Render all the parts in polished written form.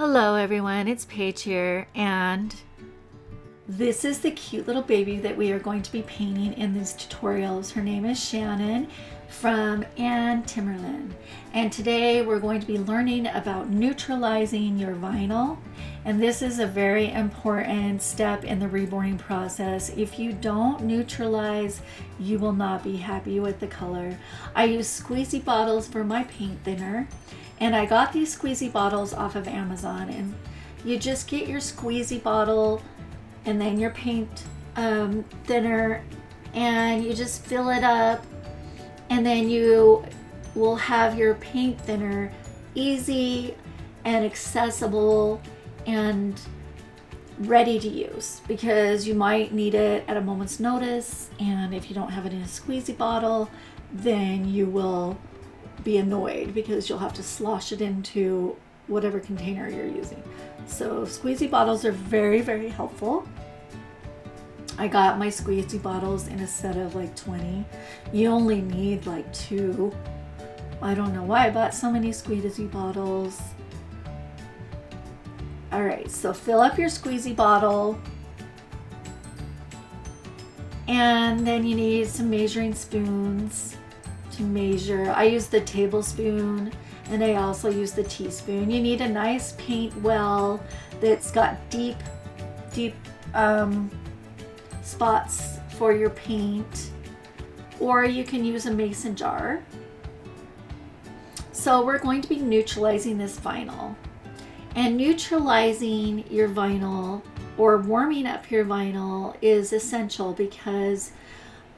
Hello everyone, it's Paige here, and this is the cute little baby that we are going to be painting in these tutorials. Her name is Shannon from Ann Timmerlin, and today we're going to be learning about neutralizing your vinyl, and this is a very important step in the reborning process. If you don't neutralize, you will not be happy with the color. I use squeezy bottles for my paint thinner, and I got these squeezy bottles off of Amazon, and you just get your squeezy bottle and then your paint thinner, and you just fill it up, and then you will have your paint thinner easy and accessible and ready to use, because you might need it at a moment's notice, and if you don't have it in a squeezy bottle, then you will be annoyed because you'll have to slosh it into whatever container you're using. So squeezy bottles are very, very helpful. I got my squeezy bottles in a set of like 20. You only need like 2. I don't know why I bought so many squeezy bottles. All right, so fill up your squeezy bottle, and then you need some measuring spoons to measure. I use the tablespoon, and I also use the teaspoon. You need a nice paint well that's got deep spots for your paint, or you can use a mason jar. So we're going to be neutralizing this vinyl, and neutralizing your vinyl or warming up your vinyl is essential because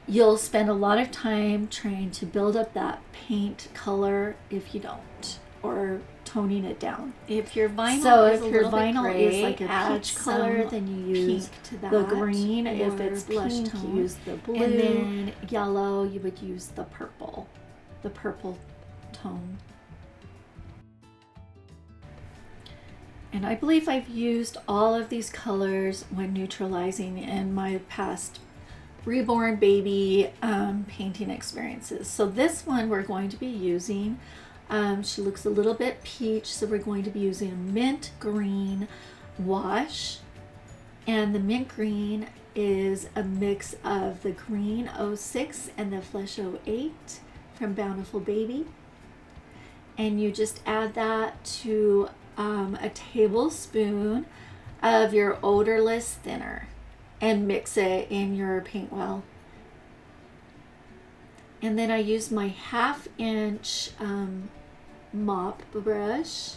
you'll spend a lot of time trying to build up that paint color if you don't, or toning it down. If your vinyl is like a peach color, then you use the green. If it's pink, you use the blue. And then yellow, you would use the purple tone. And I believe I've used all of these colors when neutralizing in my past Reborn Baby painting experiences. So this one we're going to be using, she looks a little bit peach, so we're going to be using a mint green wash, and the mint green is a mix of the green 06 and the flesh 08 from Bountiful Baby, and you just add that to a tablespoon of your odorless thinner and mix it in your paint well. And then I use my 1/2 inch mop brush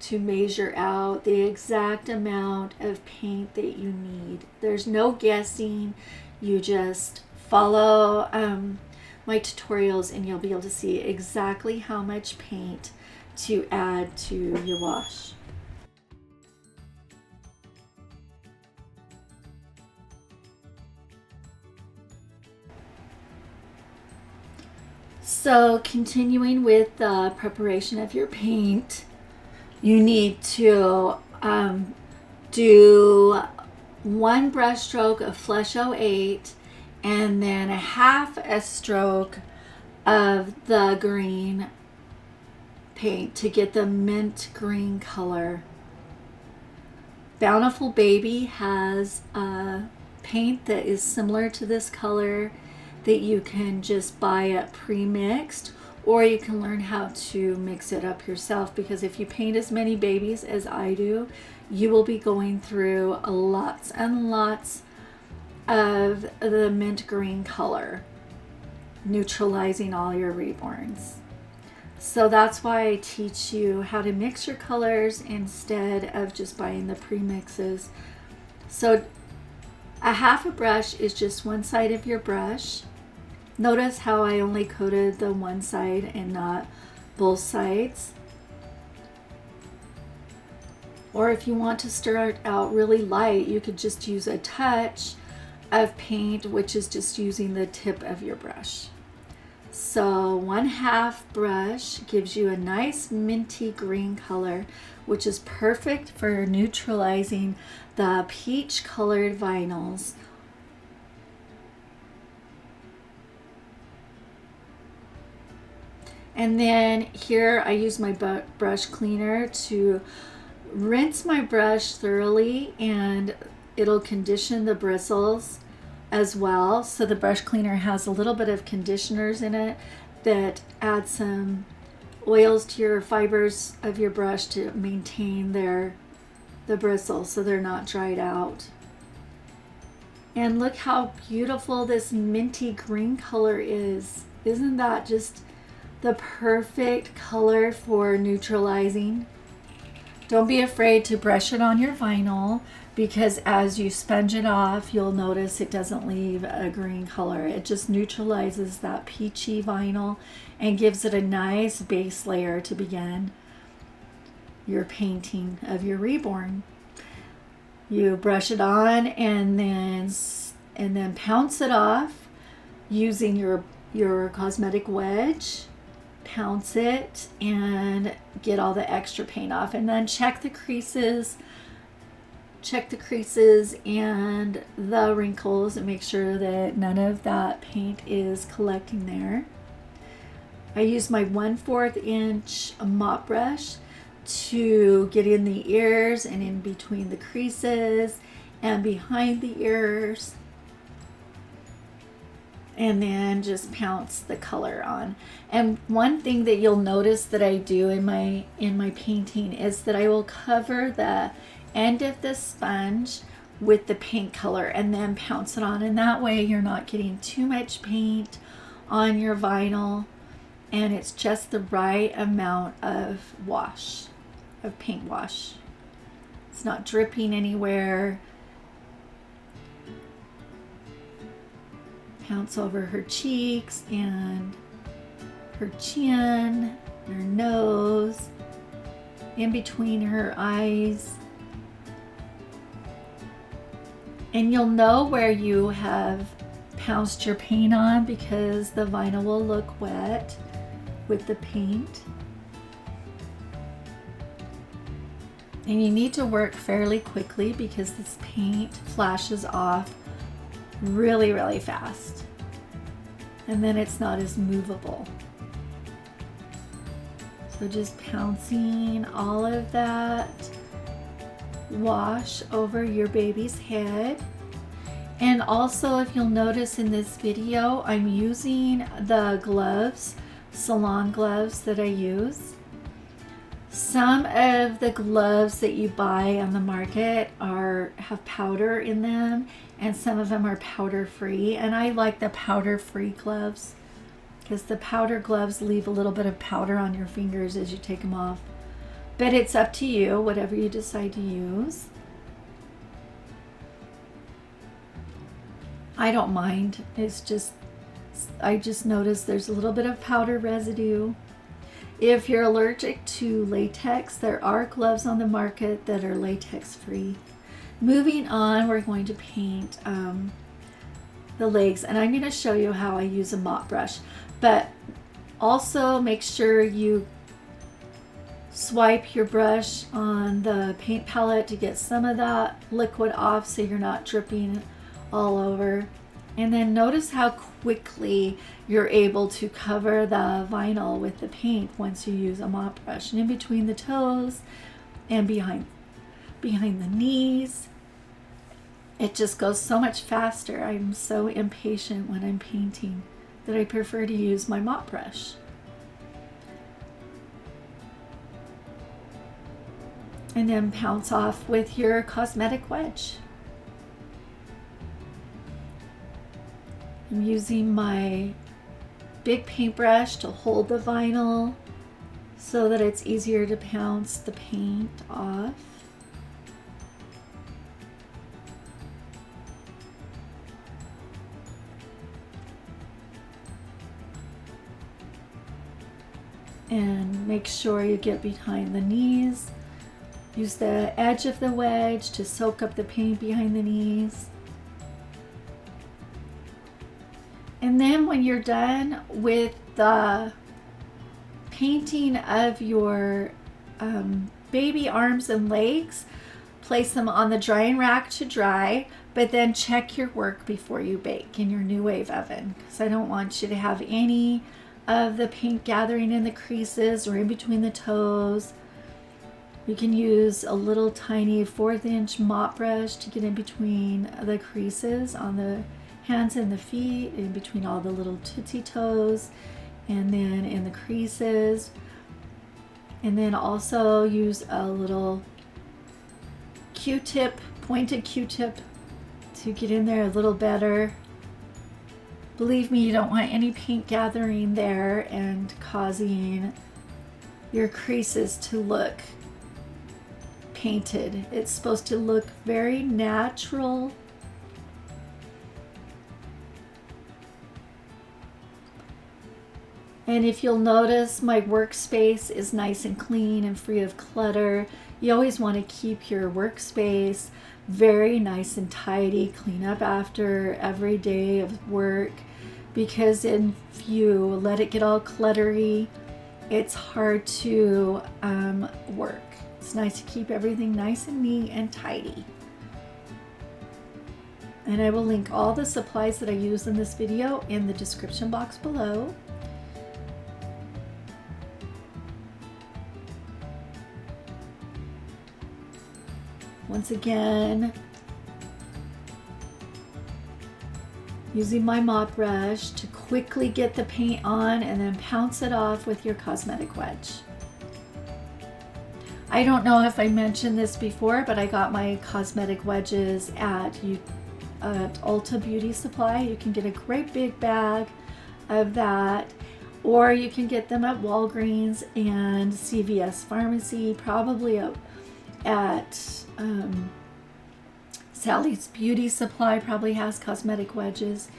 to measure out the exact amount of paint that you need. There's no guessing. You just follow my tutorials and you'll be able to see exactly how much paint to add to your wash. So continuing with the preparation of your paint, you need to do 1 brush stroke of flesh 08 and then 1/2 a stroke of the green paint to get the mint green color. Bountiful Baby has a paint that is similar to this color that you can just buy it pre-mixed, or you can learn how to mix it up yourself, because if you paint as many babies as I do, you will be going through lots and lots of the mint green color, neutralizing all your reborns. So that's why I teach you how to mix your colors instead of just buying the pre-mixes. So 1/2 a brush is just one side of your brush. Notice how I only coated the one side and not both sides. Or if you want to start out really light, you could just use a touch of paint, which is just using the tip of your brush. So 1/2 brush gives you a nice minty green color, which is perfect for neutralizing the peach colored vinyls. And then here I use my brush cleaner to rinse my brush thoroughly, and it'll condition the bristles as well. So the brush cleaner has a little bit of conditioners in it that add some oils to your fibers of your brush to maintain the bristles so they're not dried out. And look how beautiful this minty green color is. Isn't that just the perfect color for neutralizing? Don't be afraid to brush it on your vinyl, because as you sponge it off, you'll notice it doesn't leave a green color. It just neutralizes that peachy vinyl and gives it a nice base layer to begin your painting of your Reborn. You brush it on and then pounce it off using your cosmetic wedge. Pounce it and get all the extra paint off, and then check the creases and the wrinkles and make sure that none of that paint is collecting there. I use my 1/4 inch mop brush to get in the ears and in between the creases and behind the ears, and then just pounce the color on. And one thing that you'll notice that I do in my painting is that I will cover the end of the sponge with the paint color and then pounce it on, and that way you're not getting too much paint on your vinyl, and it's just the right amount of paint wash. It's not dripping anywhere. Pounce over her cheeks and her chin, her nose, in between her eyes. And you'll know where you have pounced your paint on because the vinyl will look wet with the paint. And you need to work fairly quickly because this paint flashes off really, really fast. And then it's not as movable. So just pouncing all of that wash over your baby's head. And also, if you'll notice in this video, I'm using the gloves, salon gloves that I use. Some of the gloves that you buy on the market have powder in them, and some of them are powder free, and I like the powder free gloves because the powder gloves leave a little bit of powder on your fingers as you take them off. But it's up to you, whatever you decide to use. I don't mind. I just noticed there's a little bit of powder residue. If you're allergic to latex, there are gloves on the market that are latex free. Moving on, we're going to paint the legs, and I'm going to show you how I use a mop brush. But also make sure you swipe your brush on the paint palette to get some of that liquid off so you're not dripping all over. And then notice how quickly you're able to cover the vinyl with the paint once you use a mop brush. And in between the toes and behind the knees, it just goes so much faster. I'm so impatient when I'm painting that I prefer to use my mop brush. And then pounce off with your cosmetic wedge. I'm using my big paintbrush to hold the vinyl so that it's easier to pounce the paint off. And make sure you get behind the knees. Use the edge of the wedge to soak up the paint behind the knees. And then when you're done with the painting of your baby arms and legs, place them on the drying rack to dry, but then check your work before you bake in your New Wave oven, because I don't want you to have any of the paint gathering in the creases or in between the toes. You can use a little tiny 1/4 inch mop brush to get in between the creases on the hands and the feet, in between all the little tootsie toes, and then in the creases. And then also use a little Q-tip, pointed Q-tip, to get in there a little better. Believe me, you don't want any paint gathering there and causing your creases to look painted. It's supposed to look very natural. And if you'll notice, my workspace is nice and clean and free of clutter. You always want to keep your workspace very nice and tidy, clean up after every day of work, because if you let it get all cluttery, it's hard to work. It's nice to keep everything nice and neat and tidy. And I will link all the supplies that I use in this video in the description box below. Once again, using my mop brush to quickly get the paint on and then pounce it off with your cosmetic wedge. I don't know if I mentioned this before, but I got my cosmetic wedges at Ulta Beauty Supply. You can get a great big bag of that, or you can get them at Walgreens and CVS Pharmacy, probably at Sally's Beauty Supply probably has cosmetic wedges.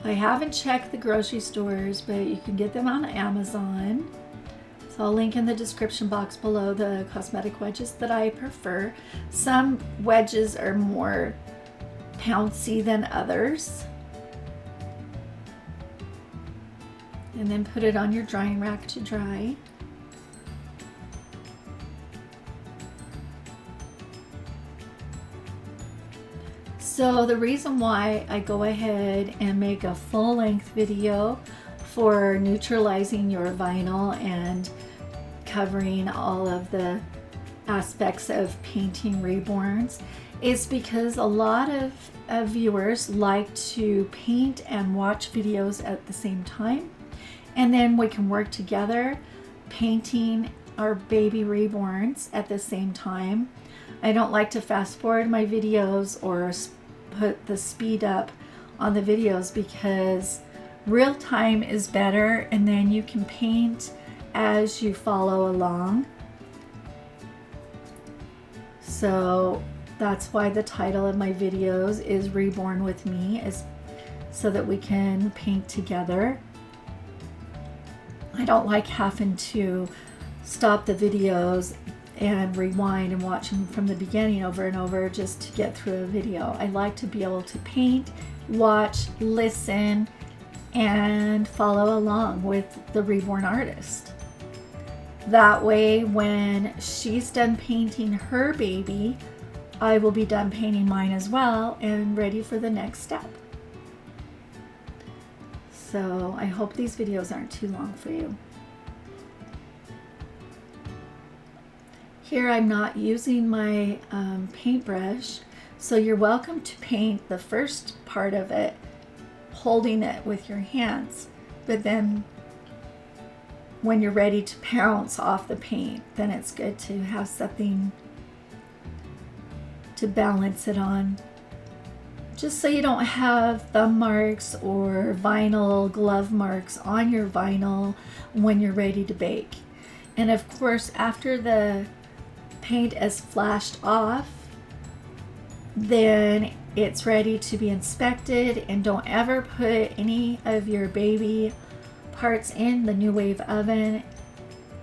I haven't checked the grocery stores, but you can get them on Amazon. So I'll link in the description box below the cosmetic wedges that I prefer. Some wedges are more pouncy than others. And then put it on your drying rack to dry. So the reason why I go ahead and make a full-length video for neutralizing your vinyl and covering all of the aspects of painting Reborns is because a lot of viewers like to paint and watch videos at the same time, and then we can work together painting our baby Reborns at the same time. I don't like to fast forward my videos or put the speed up on the videos, because real time is better, and then you can paint as you follow along. So that's why the title of my videos is Reborn with Me, is so that we can paint together. I don't like having to stop the videos and rewind and watch them from the beginning over and over just to get through a video. I like to be able to paint, watch, listen, and follow along with the Reborn artist. That way, when she's done painting her baby, I will be done painting mine as well and ready for the next step. So I hope these videos aren't too long for you. Here I'm not using my paintbrush, so you're welcome to paint the first part of it holding it with your hands, but then when you're ready to pounce off the paint, then it's good to have something to balance it on, just so you don't have thumb marks or vinyl glove marks on your vinyl when you're ready to bake. And of course, after the paint is flashed off, then it's ready to be inspected. And don't ever put any of your baby parts in the New Wave oven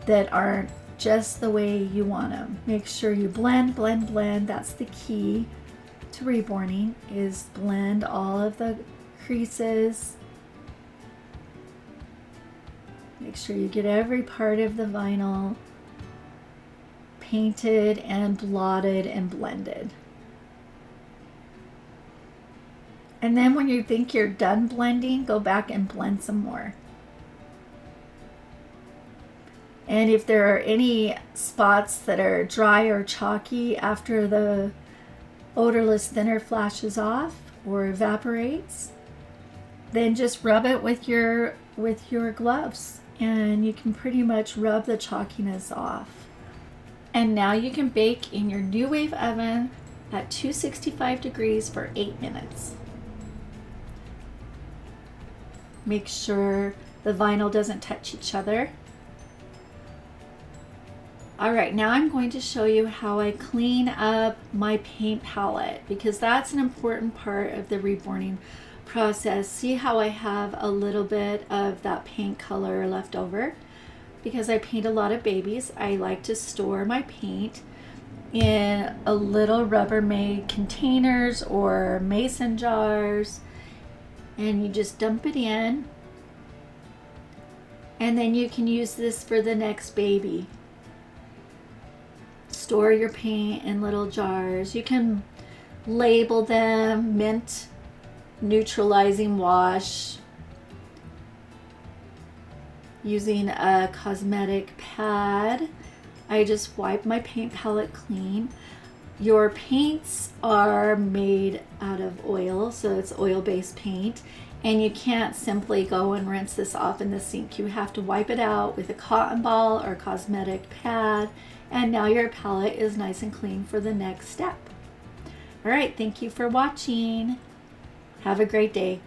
that aren't just the way you want them. Make sure you blend, blend, blend. That's the key to reborning, is blend all of the creases. Make sure you get every part of the vinyl painted and blotted and blended. And then when you think you're done blending, go back and blend some more. And if there are any spots that are dry or chalky after the odorless thinner flashes off or evaporates, then just rub it with your gloves, and you can pretty much rub the chalkiness off. And now you can bake in your new wave oven at 265 degrees for 8 minutes. Make sure the vinyl doesn't touch each other. All right, now I'm going to show you how I clean up my paint palette, because that's an important part of the reborning process. See how I have a little bit of that paint color left over? Because I paint a lot of babies, I like to store my paint in a little Rubbermaid containers or mason jars, and you just dump it in, and then you can use this for the next baby. Store your paint in little jars. You can label them mint neutralizing wash using a cosmetic pad. I just wipe my paint palette clean. Your paints are made out of oil, so it's oil-based paint, and you can't simply go and rinse this off in the sink. You have to wipe it out with a cotton ball or cosmetic pad, and now your palette is nice and clean for the next step. All right, thank you for watching. Have a great day.